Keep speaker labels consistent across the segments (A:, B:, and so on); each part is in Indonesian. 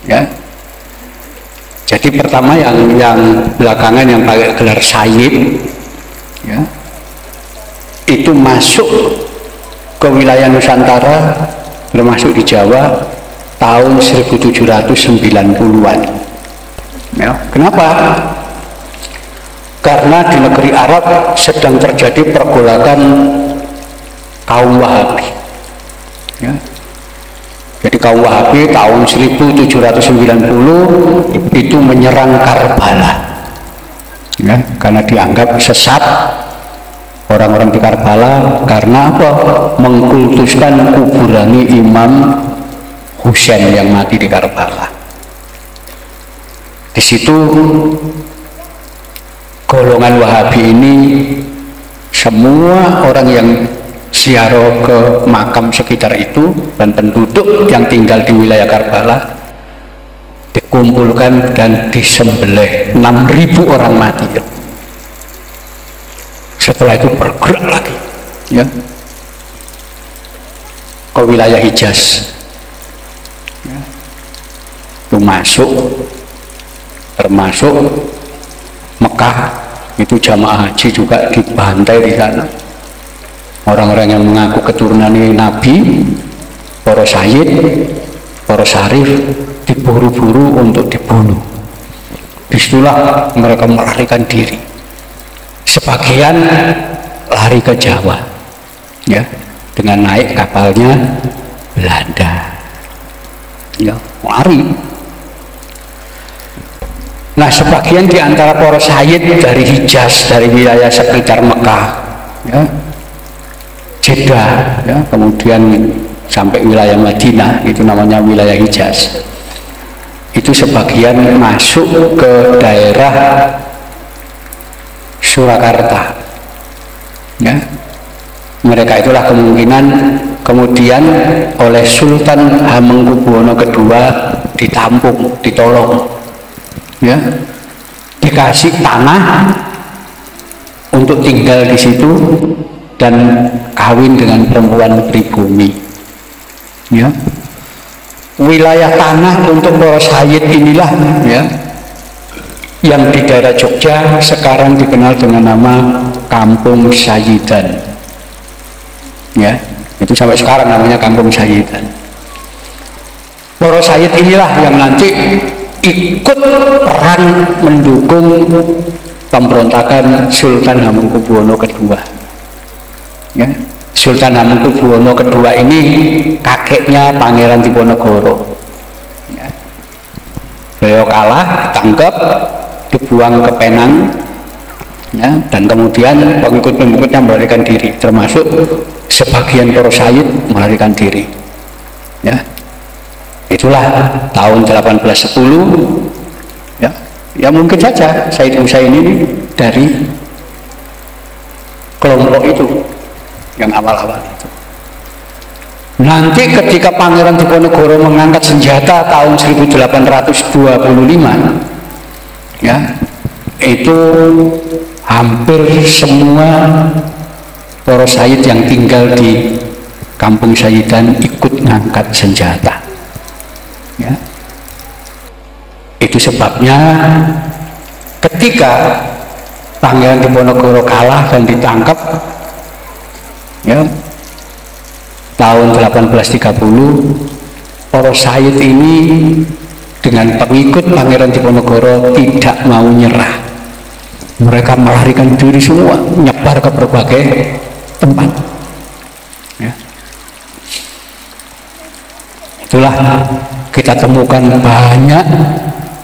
A: Ya. Jadi pertama yang belakangan yang pakai gelar Sayyid, ya, itu masuk ke wilayah Nusantara, termasuk di Jawa tahun 1790-an. Ya, kenapa? Karena di negeri Arab sedang terjadi pergolakan kaum Wahabi. Ya. Jadi kaum Wahabi tahun 1790 itu menyerang Karbala, ya, karena dianggap sesat orang-orang di Karbala karena apa? Mengkultuskan kuburan Imam Husain yang mati di Karbala. Di situ golongan Wahabi ini, semua orang yang ziarah ke makam sekitar itu dan penduduk yang tinggal di wilayah Karbala dikumpulkan dan disembelih. 6.000 orang mati. Setelah itu bergerak lagi, ya, ke wilayah Hijaz, ya, itu termasuk Mekah, itu jamaah haji juga dibantai di sana. Orang-orang yang mengaku keturunan Nabi, para sayyid, para syarif, diburu-buru untuk dibunuh. Disitulah mereka melarikan diri. Sebagian lari ke Jawa, ya, dengan naik kapalnya Belanda, ya, lari. Nah, sebagian di antara para sayyid dari Hijaz, dari wilayah sekitar Mekah, ya, Jeddah, ya, kemudian sampai wilayah Madinah, itu namanya wilayah Hijaz. Itu sebagian masuk ke daerah Surakarta, ya. Mereka itulah kemungkinan kemudian oleh Sultan Hamengkubuwono II ditampung, ditolong, ya, dikasih tanah untuk tinggal di situ dan kawin dengan perempuan pribumi, ya. Wilayah tanah untuk para sayyid inilah, ya, yang di daerah Jogja sekarang dikenal dengan nama Kampung Sayyidan, ya, itu sampai sekarang namanya Kampung Sayyidan. Para sayyid inilah yang nanti ikut perang mendukung pemberontakan Sultan Hamengkubuwono II. Ya, Sultan Hamengkubuwono II ini kakeknya Pangeran Diponegoro. Ya. Beliau kalah, ditangkap, dibuang ke Penang, ya, dan kemudian pengikut-pengikutnya melarikan diri, termasuk sebagian para sayyid melarikan diri. Ya. Itulah tahun 1810, ya, ya mungkin saja Sayyid Husain ini dari kelompok itu yang awal-awal itu. Nanti ketika Pangeran Diponegoro mengangkat senjata tahun 1825, ya, itu hampir semua para sayyid yang tinggal di Kampung Sayyidan ikut ngangkat senjata, ya. Itu sebabnya ketika Pangeran Diponegoro kalah dan ditangkap, ya, tahun 1830, para sayyid ini dengan pengikut Pangeran Diponegoro tidak mau nyerah. Mereka melarikan diri semua, nyebar ke berbagai tempat, ya. Itulah kita temukan banyak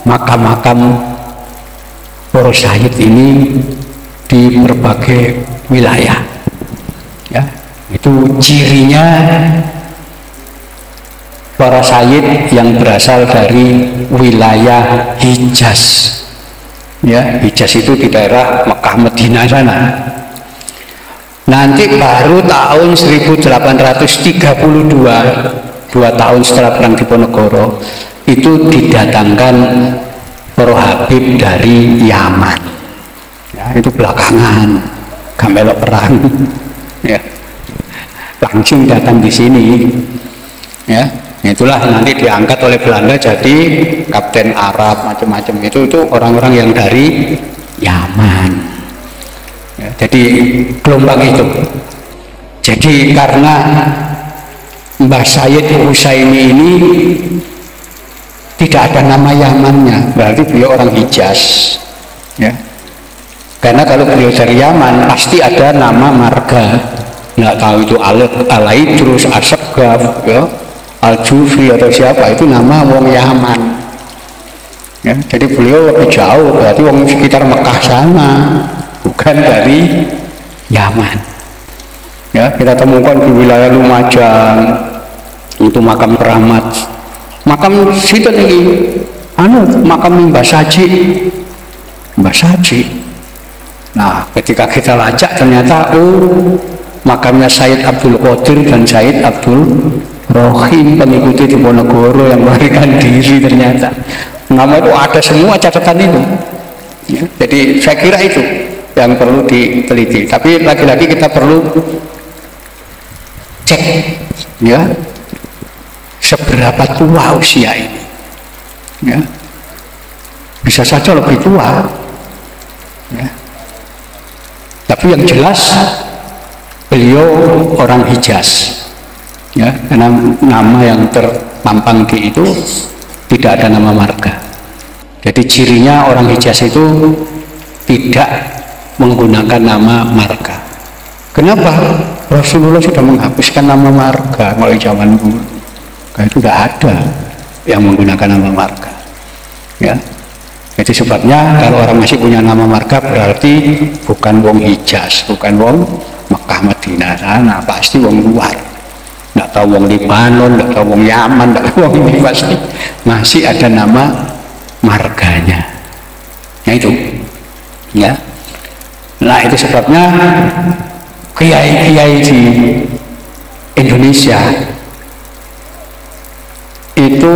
A: makam-makam para sayyid ini di berbagai wilayah, ya. Itu cirinya para sayyid yang berasal dari wilayah Hijaz, ya. Hijaz itu di daerah Mekah Madinah sana. Nanti baru tahun 1832, 2 tahun setelah perang Diponegoro, itu didatangkan para Habib dari Yaman, ya, itu belakangan, gak melok perang, ya, langsung datang di sini, ya. Itulah nanti diangkat oleh Belanda jadi kapten Arab macam-macam itu orang-orang yang dari Yaman. Ya, jadi gelombang itu. Jadi karena Mbah Sayyid Husaini ini tidak ada nama Yamannya, berarti beliau orang Hijaz. Ya. Karena kalau beliau dari Yaman pasti ada nama marga. Nggak tahu itu Al-Aidrus, As-Saggaf, ya, Al-Jufri atau siapa, itu nama wong Yaman. Ya, jadi beliau lebih jauh, berarti wong sekitar Mekah sana, bukan dari Yaman. Ya, kita temukan di wilayah Lumajang itu makam keramat, makam situ nih, makam Mbah Saji. Nah, ketika kita lacak ternyata makamnya Sayyid Abdul Qadir dan Sayyid Abdul Rohim, pengikuti Diponegoro yang melarikan diri. Ternyata nama itu ada semua catatan itu. Ya, jadi saya kira itu yang perlu diteliti. Tapi lagi-lagi kita perlu cek, ya, seberapa tua usia ini. Ya, bisa saja lebih tua. Ya. Tapi yang jelas beliau orang Hijaz, ya, karena nama yang terpampang di itu tidak ada nama marga. Jadi cirinya orang Hijaz itu tidak menggunakan nama marga. Kenapa? Rasulullah sudah menghapuskan nama marga mulai zaman dulu. Karena itu tidak ada yang menggunakan nama marga. Ya. Jadi sebabnya kalau orang masih punya nama marga berarti bukan wong Hijaz, bukan wong Mekah Madinah sana, pasti wong luar. Nggak tahu wong Libanon, nggak tahu wong Yaman, nggak tahu wong ini, pasti masih ada nama marganya. Ya itu, ya. Nah itu sebabnya kiai-kiai di Indonesia itu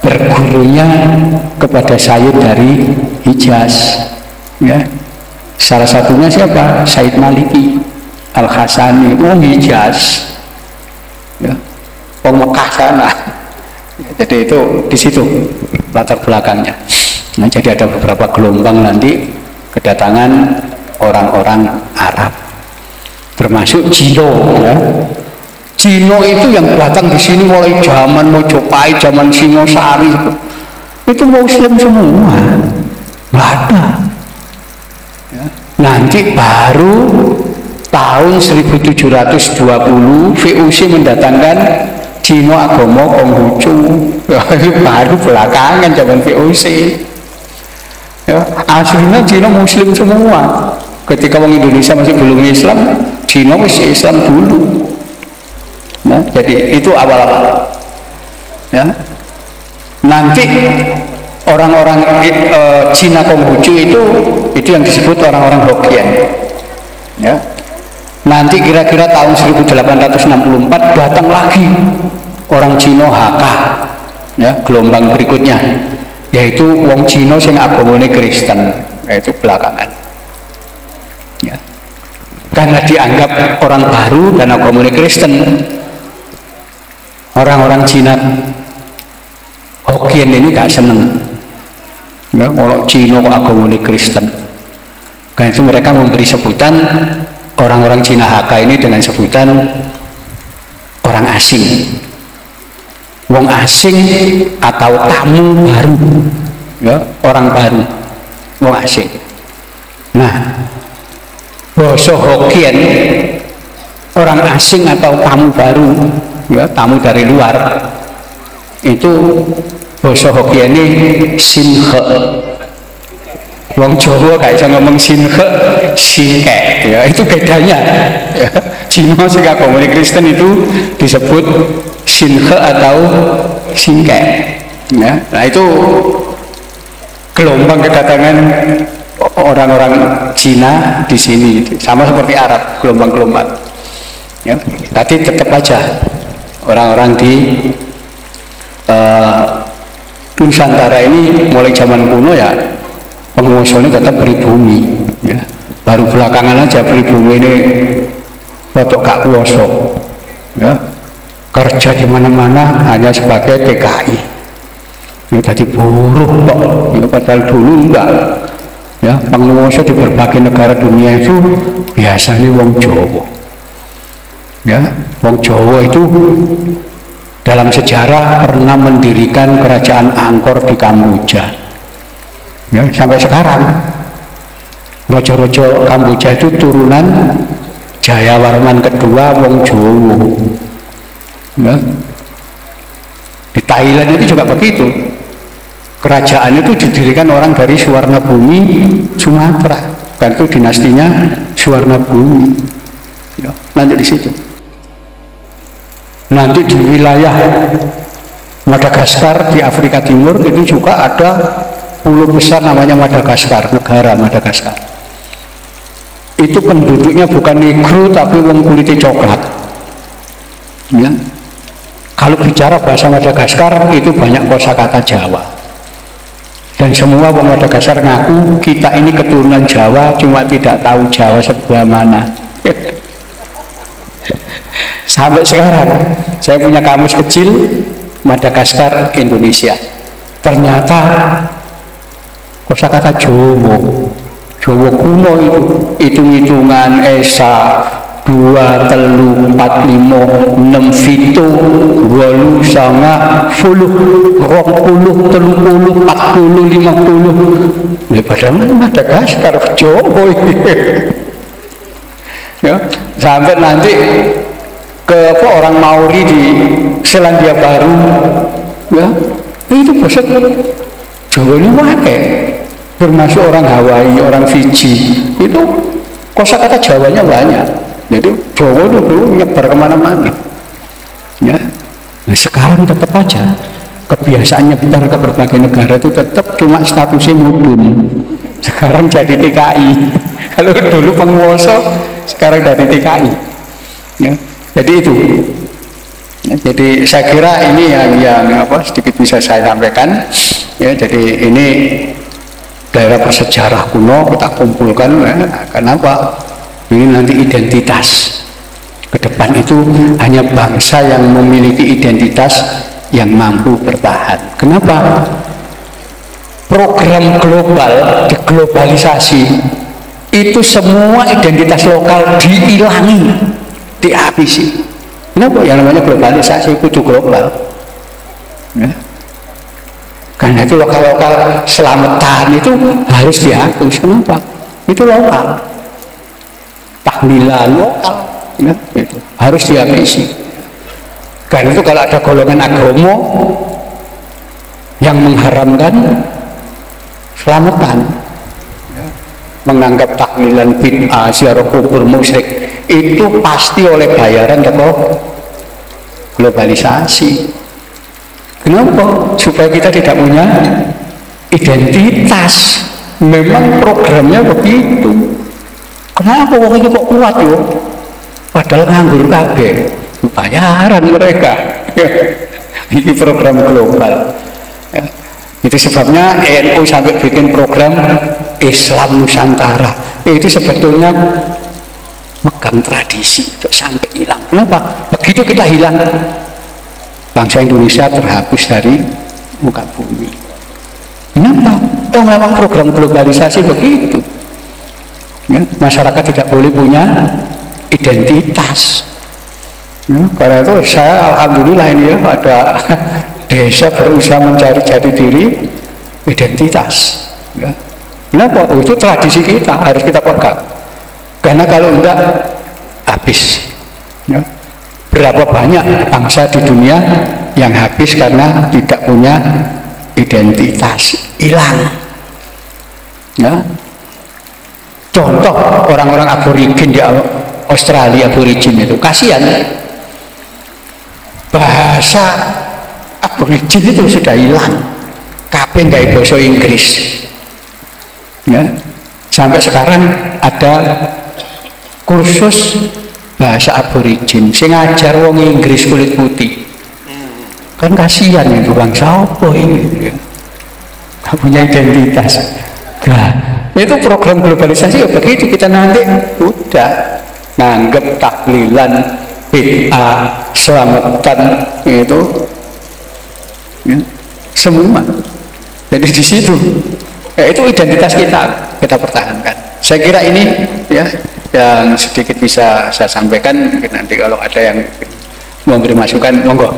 A: bergurunya kepada Sayyid dari Hijaz, ya. Salah satunya siapa? Sayyid Maliki Al-Hasani, Hijaz, ya, Mekah sana. Jadi itu di situ latar belakangnya. Nah, jadi ada beberapa gelombang nanti kedatangan orang-orang Arab, termasuk Cino, ya. Cino itu yang datang di sini mulai zaman Mojopahit, zaman Singosari itu Muslim semua, nggak ada. Ya. Nanti baru tahun 1720 VOC mendatangkan Cino agama Konghucu, baru belakangan zaman VOC. Ya, aslinya Cino Muslim semua. Ketika orang Indonesia masih belum Islam, Cino masih Islam dulu. Nah, jadi itu awal-awal. Ya. Nanti orang-orang Cina Konghucu itu yang disebut orang-orang Hokkien. Ya. Nanti kira-kira tahun 1864 datang lagi orang Cina Hakka, ya, gelombang berikutnya, yaitu wong Cina sing agamane Kristen, yaitu belakangan. Ya. Karena dianggap orang baru dan agamane Kristen, orang-orang Cina Hokkien ini gak seneng, ya, kalau Cina agamane Kristen. Karena itu mereka memberi sebutan orang-orang Cina Hakka ini dengan sebutan orang asing, wong asing atau tamu baru, ya, orang baru, wong asing. Nah, basa Hokkien orang asing atau tamu baru, ya, tamu dari luar, itu basa Hokkien ini Sinhe. Wong Jawa gak bisa ngomong Sinhe, Sinke, ya, itu bedanya. Ya. Cina sing agamane Kristen itu disebut Sinhe atau Sinke. Ya. Nah itu gelombang kedatangan orang-orang Cina di sini, sama seperti Arab, gelombang-gelombang. Ya. Tadi tetap aja orang-orang di Nusantara ini mulai zaman kuno ya penguasanya tetap pribumi, ya. Baru belakangan aja pribumi ini rotok gak kuoso, ya. kerja di mana-mana hanya sebagai TKI. Ini tadi buruh kok, ya, padahal dulu enggak. Ya, penguasa di berbagai negara dunia itu biasanya wong Jawa. Ya, wong Jawa itu dalam sejarah pernah mendirikan kerajaan Angkor di Kamboja. Ya, sampai sekarang rojo-rojo Kamboja itu turunan Jayawarman kedua wong Jawa. Ya. Di Thailand itu juga begitu. Kerajaan itu didirikan orang dari Suwarnabhumi Sumatera, dan itu dinastinya Suwarnabhumi. Ya, nanti di situ. Nanti di wilayah Madagaskar di Afrika Timur itu juga ada pulau besar namanya Madagaskar, negara Madagaskar. Itu penduduknya bukan negro tapi wong kulitnya coklat. Ya. Kalau bicara bahasa Madagaskar itu banyak kosakata Jawa. Dan semua orang Madagaskar ngaku kita ini keturunan Jawa, cuma tidak tahu Jawa sebelah mana. Sampai sekarang saya punya kamus kecil Madagaskar Indonesia. Ternyata kosakata Jawa, Jawa kuno itu hitungan Esa 2, 3, 4, 5, 6, 7, 8, 9, 10, 20, 30, 40, 50. Padahal Madagaskar Jawa ini. Ya, sampai nanti ke orang Maori di Selandia Baru, ya, itu bahasa Jawa ini pakai, termasuk orang Hawaii, orang Fiji, itu kosakata Jawanya banyak. Jadi Jawa itu dulu nyebar kemana-mana. Ya, nah, sekarang tetap aja kebiasaan nyebar ke berbagai negara itu tetap cuma statusnya mudun. Sekarang jadi TKI. Kalau dulu penguasa, sekarang dari TKI. Ya, jadi itu. Ya, jadi saya kira ini yang apa sedikit bisa saya sampaikan. Ya, jadi ini daerah bersejarah kuno kita kumpulkan. Ya, kenapa? Ini nanti identitas ke depan itu hanya bangsa yang memiliki identitas yang mampu bertahan. Kenapa? Program global, deglobalisasi itu semua identitas lokal dihilangi, dihabisi. Kenapa? Yang namanya globalisasi itu global. Ya. Karena itu lokal-lokal selamatan itu harus dihapus. Kenapa? Itu lokal. Tahlilan lokal, ya, itu harus dihabisi. Karena itu kalau ada golongan agama yang mengharamkan selamatan, ya, menganggap tahlilan bid'ah, ziarah kubur musyrik, itu pasti oleh bayaran atau globalisasi. Kenapa? Supaya kita tidak punya identitas. Memang programnya begitu. Kenapa wong itu kok kuat yo? Padahal nganggur kabeh. Bayaran mereka. Ini program global. Ya. Itu sebabnya NU sampai bikin program Islam Nusantara. Itu sebetulnya megang tradisi untuk sampai hilang. Kenapa? Begitu kita hilang, bangsa Indonesia terhapus dari muka bumi. Kenapa? Oh, memang program globalisasi begitu. Ya, masyarakat tidak boleh punya identitas. Ya, karena itu saya alhamdulillah ini ya ada desa berusaha mencari jati diri identitas. Ya. Kenapa? Oh, itu tradisi kita harus kita pegang. Karena kalau enggak habis. Ya. Berapa banyak bangsa di dunia yang habis karena tidak punya identitas, hilang. Ya. Contoh orang-orang aborigin di Australia, aborigin itu kasihan, bahasa aborigin itu sudah hilang, kabeh nggak bahasa Inggris. Ya, sampai sekarang ada kursus bahasa aborigin, sing ngajar wong Inggris kulit putih. Kan kasihan itu bangsa apa ini? Nggak punya identitas. Nah, itu program globalisasi ya begitu, kita nanti udah nganggep tahlilan bid'ah, selamatan itu ya, semua. Jadi di situ ya, itu identitas kita pertahankan. Saya kira ini ya yang sedikit bisa saya sampaikan. Mungkin nanti kalau ada yang memberi masukan, monggo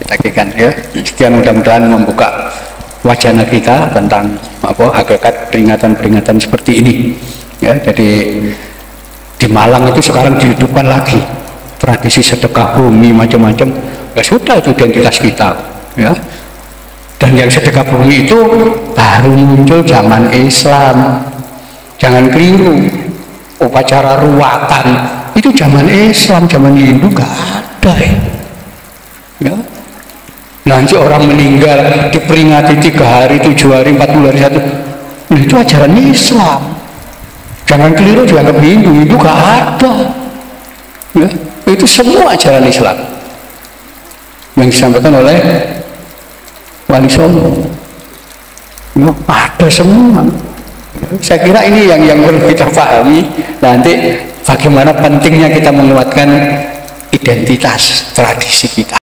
A: kita kikan ya. Sekian, mudah-mudahan membuka wacana kita tentang hakikat peringatan-peringatan seperti ini ya. Jadi di Malang itu sekarang dihidupkan lagi tradisi sedekah bumi macam-macam. Ya sudah, itu identitas kita ya. Dan yang sedekah bumi itu baru muncul zaman Islam. Jangan keliru, upacara ruwatan itu zaman Islam, zaman Hindu gak ada ya. Nanti orang meninggal diperingati 3 hari, 7 hari, 40 hari, 1, itu ajaran Islam. Jangan keliru, dianggap Hindu gak ada ya. Itu semua ajaran Islam yang disampaikan oleh Wali Songo ya, ada semua. Saya kira ini yang perlu kita pahami nanti, bagaimana pentingnya kita menguatkan identitas tradisi kita.